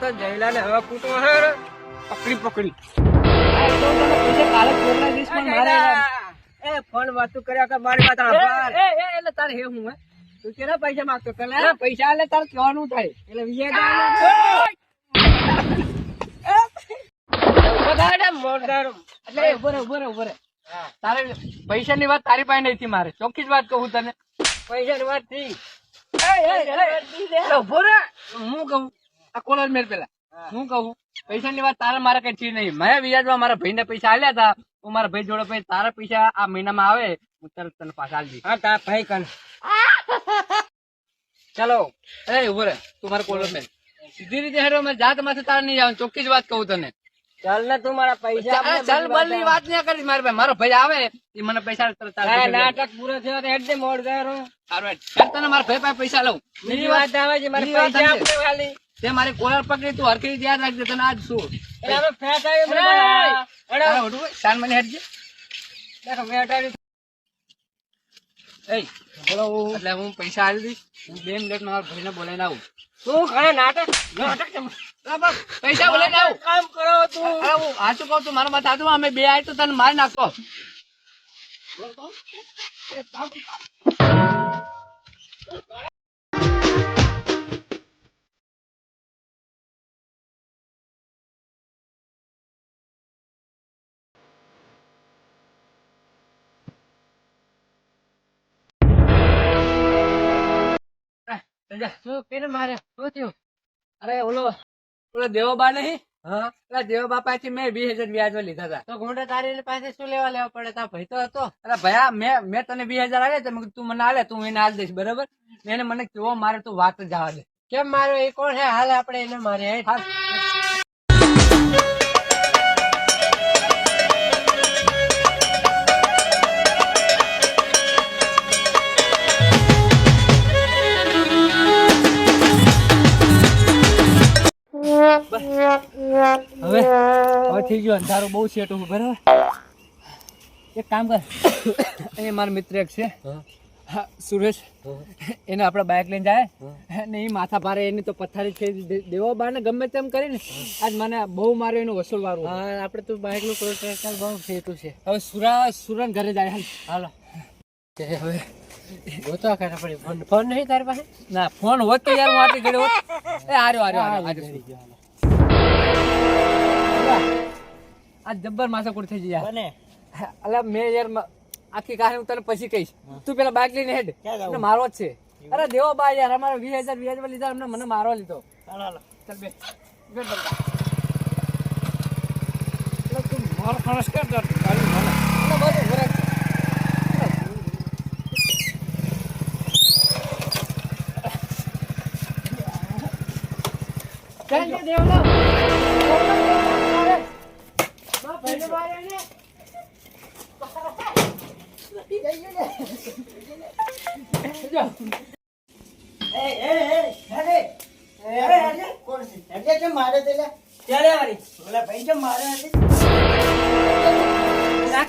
તો જયલાને હવે કૂટો હે પકડી કાલે કોરોના દિવસ પણ મારે એ ફોન વાતું કર્યા કે મારી વાત આભાર એટલે તારે હે હું હે તું કેના પૈસા માંગતો કલા પૈસા એટલે તારે કહેવાનું થાય એટલે વિજય ઉભો રે તારે પૈસા ની વાત તારી પાસે નહીં મારે ચોખ્ખી જ વાત કહું તને પૈસા ની વાત થઈ ઉભો રે હું કહું આ કોલર મેર પેલા હું કહું પૈસા ની વાત તારે મારે કઈ ચીજ નહીં મેં વ્યાજમાં મારા ભાઈ ને પૈસા આલ્યા હતા હું મારા ભાઈ જોડે પછી તારા પૈસા આ મહિનામાં આવે હું તરત તને પાછા આલી દઈશ. હા તાર ભાઈ કન ચાલો એ ઉભો રે તું મારે કોલર મેર સીધી રીતે હેડો મેં જાત માથે તારે નહીં જવાનું ચોખ્ખી જ વાત કહું તને ચાલ ને તું મારા પૈસા ચાલ બલ ની વાત નહીં કરીશ મારે ભાઈ મારો ભાઈ આવે એ મને પૈસા તરત આલી દેશે. નાટક પૂરો થયો તો હેડ દે મોડ ગયો સારું હેડ. ચાલ તને મારા ભાઈ પાસે પૈસા લઉં બીજી વાત આવે છે મારે બીજી વાત પૈસા સમજે. આપને ખાલી તે મારી કોલર પકડી તું હરખી રીતે યાદ રાખજે તને આજ શું એટલે હવે ફેટ આવી મને અરે ઓઢું ભાઈ, શાન મને હેડજે. દેખો ફેટ આવી એય, એટલે હું પૈસા આલી દઈશ હું 2 મિનિટ મારા ભાઈને બોલાઈને આવું તું ઘણા નાટક પૈસા બોલાઈને આવું કામ કરો તું અરે હું સાચું કહું છું મારા માથે હાથું અમે બે આય તો તને મારી નાખતો અરે ઓલો દેવોબા નહીં હા પેલા દેવોબા પાસેથી મેં 20,000 વ્યાજમાં લીધા હતા તો ગુંડા તારી પાસે શું લેવા પડે તા ભાઈ તો હતો અરે ભયા મેં તને 20,000 આલ્યા હતા. મેં કીધું તું મને આલે તું એને આલ દઈશ બરાબર એને મને કેવો મારે તું વાત જ જવા દે કેમ માર્યો એ કોણ છે હાલ આપણે એને મારે હવે થઈ ગયો અંધારું બહુ સેટ હું બરાબર એક કામ કર અહીંયા મારો મિત્ર એક છે હા સુરેશ એને આપણે બાઇક લઈને જાય ને એ માથા ભારે એની તો પથારી છે દેવો બાને ગમે તેમ કરીને આજ મને બહુ માર્યો એનું વસૂલ વાળું આપણે તું બાઇક નું પ્રોટેક્ટર બહુ સેતું છે હવે સુરન ઘરે જાય હાલો હવે ગોતવા કાઢા પડે ફોન નહીં તારી પાસે ના ફોન હોત તો યાર હું આટલી ઘરે હોત એ આર્યો આ જબ્બર માથાકૂટ થઈ જાય બને અલા મેં યાર આખી કહાની હું તને પછી કહીશ તું પેલા બાઇક લઈને હેડ મને મારો જ છે અરે દેવો બા યાર અમારે 20,000 વ્યાજમાં લીધા અમને મને મારવા લીધો હાલો ચાલ બે તું મારો ફરસ કર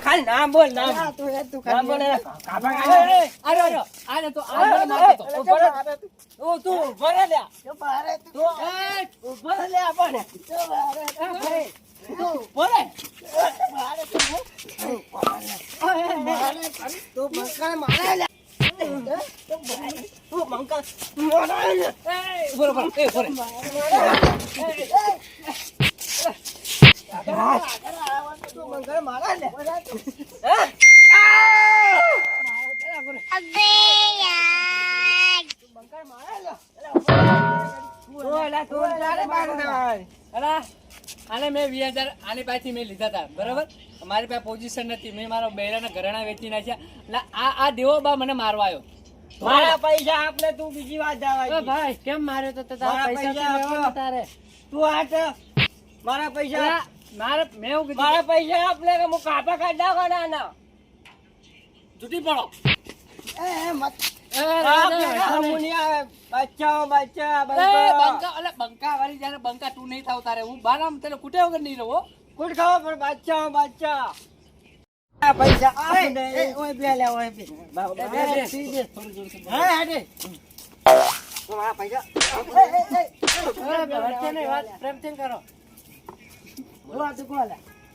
ખાલી નામ બોલ નામ બોલ તું ભરે લે આને મેં 20,000 આની પાસેથી મેં લીધા હતા બરાબર મારી પાસે પોઝિશન નથી મેં મારા બૈરાના ઘરેણા વેચી નાખ્યા એટલે આ દેવો બા મને મારવા આવ્યો મારા પૈસા આપને તું બીજી વાત જવા ભાઈ કેમ માર્યો તો તારા પૈસા તારે તું આટ મારા પૈસા મેં એવું કીધું મારા પૈસા આપને કે હું કાપા કાઢા કાઢા છૂટી પડો બંકા વાળી જયારે બંકા તું નહીં થાવ તારે હું બાર તને કુટે વગર નહીં રહો કુટ ખાવા પણ બાદશાહ પૈસા ઓય બે લે ઓય બે તો મારા પૈસા વચ્ચે નહીં વાત પ્રેમથી કરો. બોલા તું કોણ લે?